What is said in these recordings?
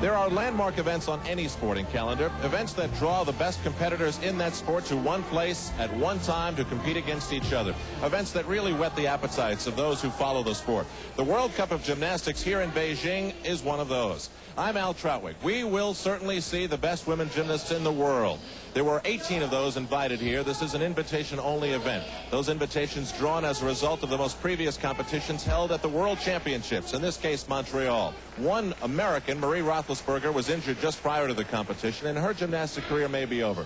There are landmark events on any sporting calendar, events that draw the best competitors in that sport to one place at one time to compete against each other, events that really whet the appetites of those who follow the sport. The World Cup of Gymnastics here in Beijing is one of those. I'm Al Troutwig. We will certainly see the best women gymnasts in the world. There were 18 of those invited here. This is an invitation-only event. Those invitations drawn as a result of the most previous competitions held at the World Championships, in this case, Montreal. One American, Marie Roethlisberger, was injured just prior to the competition, and her gymnastic career may be over.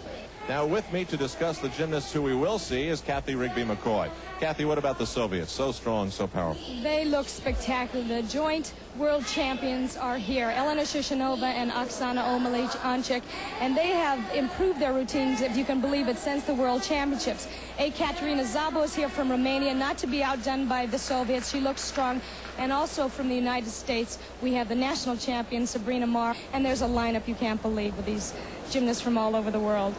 Now, with me to discuss the gymnasts who we will see is Kathy Rigby-McCoy. Kathy, what about the Soviets? So strong, so powerful. They look spectacular. The joint world champions are here, Elena Shushenova and Oksana Omelianchik, and they have improved their routines, if you can believe it, since the World Championships. Ekaterina Szabo is here from Romania, not to be outdone by the Soviets. She looks strong. And also from the United States, we have the national champion, Sabrina Marr, and there's a lineup you can't believe with these gymnasts from all over the world.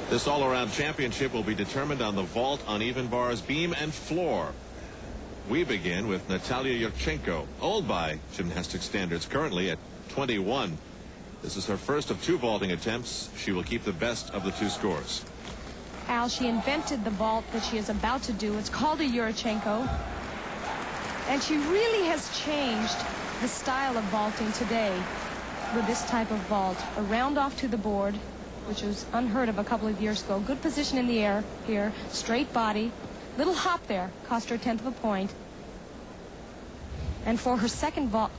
This all-around championship will be determined on the vault, uneven bars, beam, and floor. We begin with Natalia Yurchenko, old by gymnastic standards, currently at 21. This is her first of 2 vaulting attempts. She will keep the best of the 2 scores. Al, she invented the vault that she is about to do. It's called a Yurchenko. And she really has changed the style of vaulting today with this type of vault. A round off to the board, which was unheard of a couple of years ago. Good position in the air here, straight body. Little hop there, cost her 1/10 of a point. And for her second vault,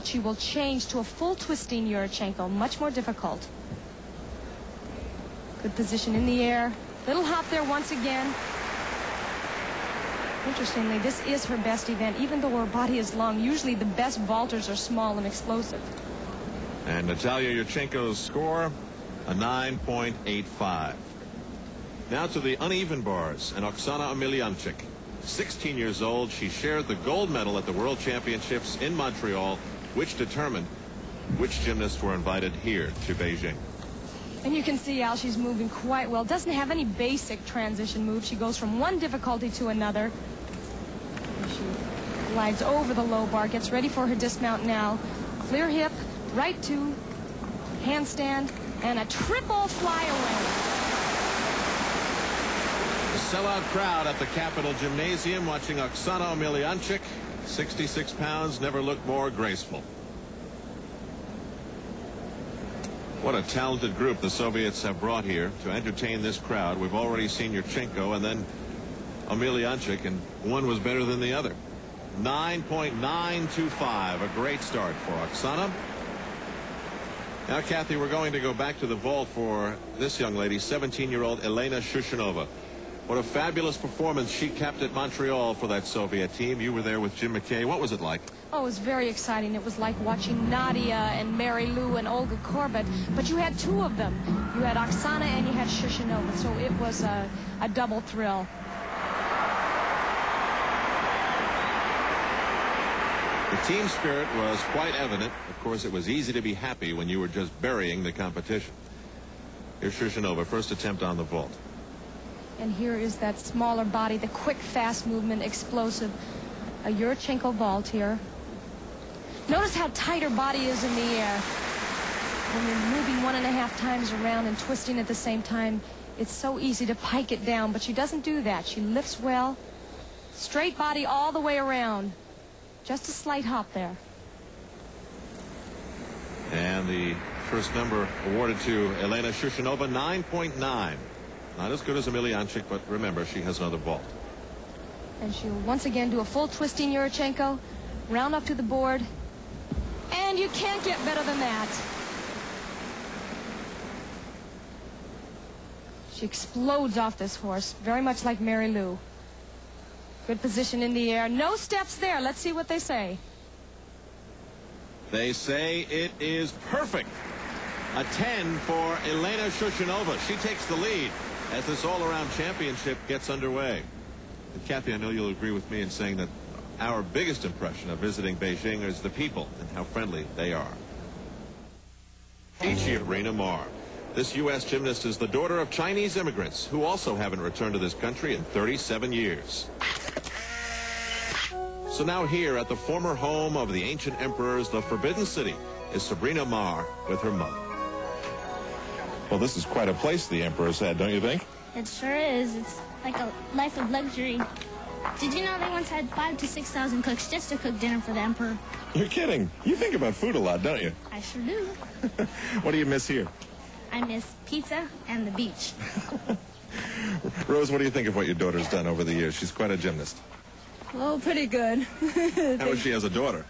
she will change to a full twisting Yurchenko, much more difficult. Good position in the air. Little hop there once again. Interestingly, this is her best event, even though her body is long. Usually the best vaulters are small and explosive. And Natalia Yurchenko's score, a 9.85. Now to the uneven bars, and Oksana Omelianchik. 16 years old, she shared the gold medal at the World Championships in Montreal, which determined which gymnasts were invited here to Beijing. And you can see, Al, she's moving quite well. Doesn't have any basic transition moves. She goes from one difficulty to another. She glides over the low bar, gets ready for her dismount now. Clear hip, right 2, handstand, and a triple flyaway. The sellout crowd at the Capitol Gymnasium watching Oksana Omelianchik, 66 pounds, never looked more graceful. What a talented group the Soviets have brought here to entertain this crowd. We've already seen Yurchenko and then Omelianchik, and one was better than the other. 9.925, a great start for Oksana. Now, Kathy, we're going to go back to the vault for this young lady, 17-year-old Elena Shushenova. What a fabulous performance she kept at Montreal for that Soviet team. You were there with Jim McKay. What was it like? Oh, it was very exciting. It was like watching Nadia and Mary Lou and Olga Korbut, but you had 2 of them. You had Oksana and you had Shushenova, so it was a double thrill. The team spirit was quite evident. Of course, it was easy to be happy when you were just burying the competition. Here's Shushenova, first attempt on the vault. And here is that smaller body, the quick, fast movement, explosive. A Yurchenko vault here. Notice how tight her body is in the air. When you're moving 1.5 times around and twisting at the same time, it's so easy to pike it down, but she doesn't do that. She lifts well. Straight body all the way around. Just a slight hop there. And the first number awarded to Elena Shushenova, 9.9. Not as good as Omelianchik, but remember, she has another vault. And she'll once again do a full twisting Yurchenko, round up to the board, and you can't get better than that. She explodes off this horse, very much like Mary Lou. Good position in the air. No steps there. Let's see what they say. They say it is perfect. A 10 for Elena Shushenova. She takes the lead as this all-around championship gets underway. And Kathy, I know you'll agree with me in saying that our biggest impression of visiting Beijing is the people and how friendly they are. Sabrina Marr. This U.S. gymnast is the daughter of Chinese immigrants who also haven't returned to this country in 37 years. So now here at the former home of the ancient emperors, the Forbidden City, is Sabrina Maar with her mother. Well, this is quite a place the Emperor's had, don't you think? It sure is. It's like a life of luxury. Did you know they once had 5,000 to 6,000 cooks just to cook dinner for the Emperor? You're kidding. You think about food a lot, don't you? I sure do. What do you miss here? I miss pizza and the beach. Rose, what do you think of what your daughter's done over the years? She's quite a gymnast. Oh, pretty good. How is she as a daughter?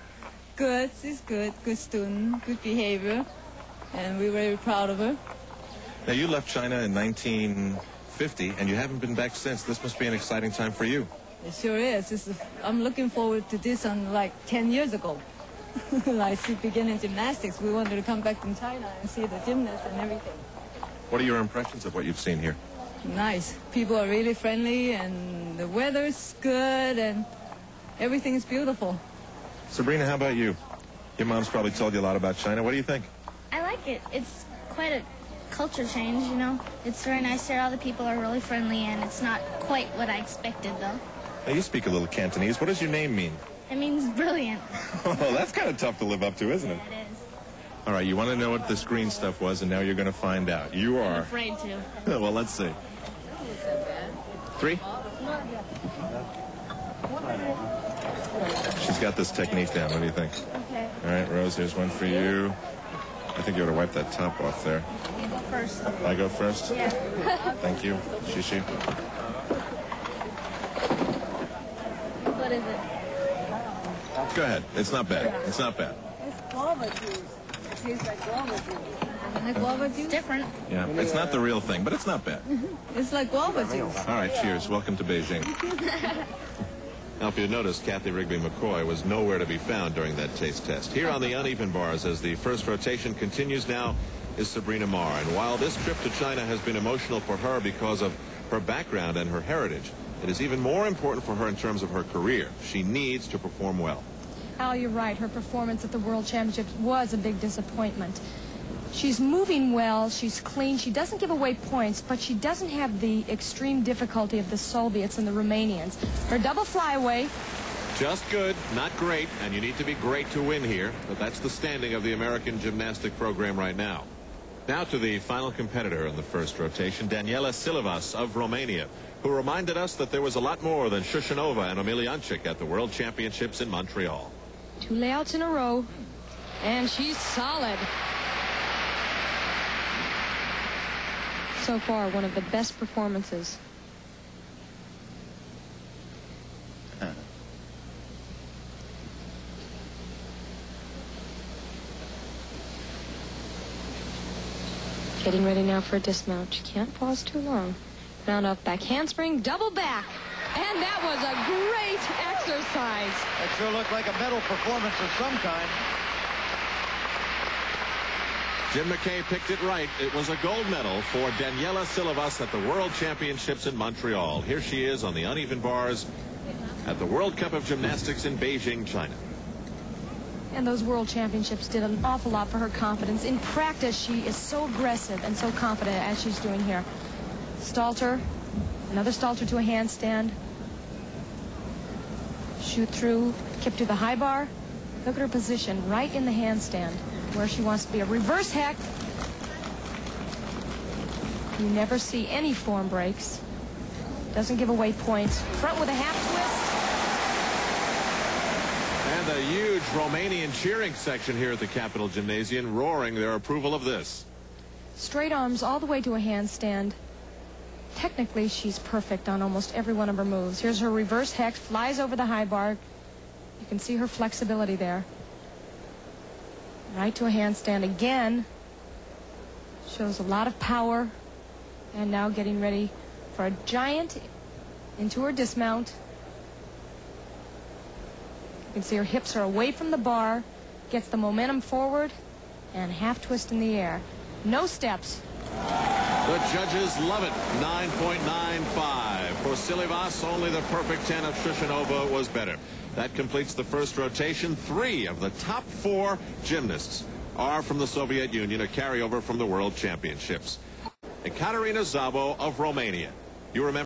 Good. She's good. Good student. Good behavior. And we're very proud of her. Now, you left China in 1950, and you haven't been back since. This must be an exciting time for you. It sure is. I'm looking forward to this like 10 years ago. Like beginning gymnastics. We wanted to come back from China and see the gymnasts and everything. What are your impressions of what you've seen here? Nice. People are really friendly, and the weather's good, and everything is beautiful. Sabrina, how about you? Your mom's probably told you a lot about China. What do you think? I like it. It's quite a culture change, you know. It's very nice here. All the people are really friendly, and it's not quite what I expected, though. Now, you speak a little Cantonese. What does your name mean? It means brilliant. Oh, that's kind of tough to live up to, isn't it? It is. All right, you want to know what this green stuff was, and now you're going to find out. You I'm are. afraid to. Well, let's see. 3? She's got this technique down. What do you think? Okay. All right, Rose, here's one for you. I think you ought to wipe that top off there. You go first. I go first? Yeah. Thank you. Shishi. What is it? Go ahead. It's not bad. It's not bad. It's guava juice. It tastes like guava juice. Isn't it guava juice? It's different. Yeah, it's not the real thing, but it's not bad. It's like guava juice. All right, cheers. Welcome to Beijing. Now, if you noticed, Kathy Rigby McCoy was nowhere to be found during that taste test. Here on the uneven bars, as the first rotation continues now, is Sabrina Maar. And while this trip to China has been emotional for her because of her background and her heritage, it is even more important for her in terms of her career. She needs to perform well. Al, you're right. Her performance at the World Championships was a big disappointment. She's moving well. She's clean. She doesn't give away points, but she doesn't have the extreme difficulty of the Soviets and the Romanians. Her double flyaway. Just good, not great, and you need to be great to win here, but that's the standing of the American gymnastic program right now. Now to the final competitor in the first rotation, Daniela Silivas of Romania, who reminded us that there was a lot more than Shushenova and Omelianchik at the World Championships in Montreal. 2 layouts in a row, and she's solid. So far, one of the best performances. Getting ready now for a dismount. She can't pause too long. Round off back handspring, double back. And that was a great exercise. That sure looked like a medal performance of some kind. Jim McKay picked it right. It was a gold medal for Daniela Silivas at the World Championships in Montreal. Here she is on the uneven bars at the World Cup of Gymnastics in Beijing, China. And those World Championships did an awful lot for her confidence. In practice, she is so aggressive and so confident as she's doing here. Stalter, another stalter to a handstand. Shoot through, kip to the high bar. Look at her position right in the handstand where she wants to be. A reverse hack. You never see any form breaks. Doesn't give away points. Front with a half twist. And a huge Romanian cheering section here at the Capitol Gymnasium, roaring their approval of this. Straight arms all the way to a handstand. Technically, she's perfect on almost every one of her moves. Here's her reverse hex, flies over the high bar. You can see her flexibility there. Right to a handstand again. Shows a lot of power. And now getting ready for a giant into her dismount. You can see her hips are away from the bar. Gets the momentum forward. And half twist in the air. No steps. The judges love it. 9.95. For Silivas, only the perfect 10 of Shushenova was better. That completes the first rotation. 3 of the top 4 gymnasts are from the Soviet Union, a carryover from the World Championships. Ekaterina Szabo of Romania. You remember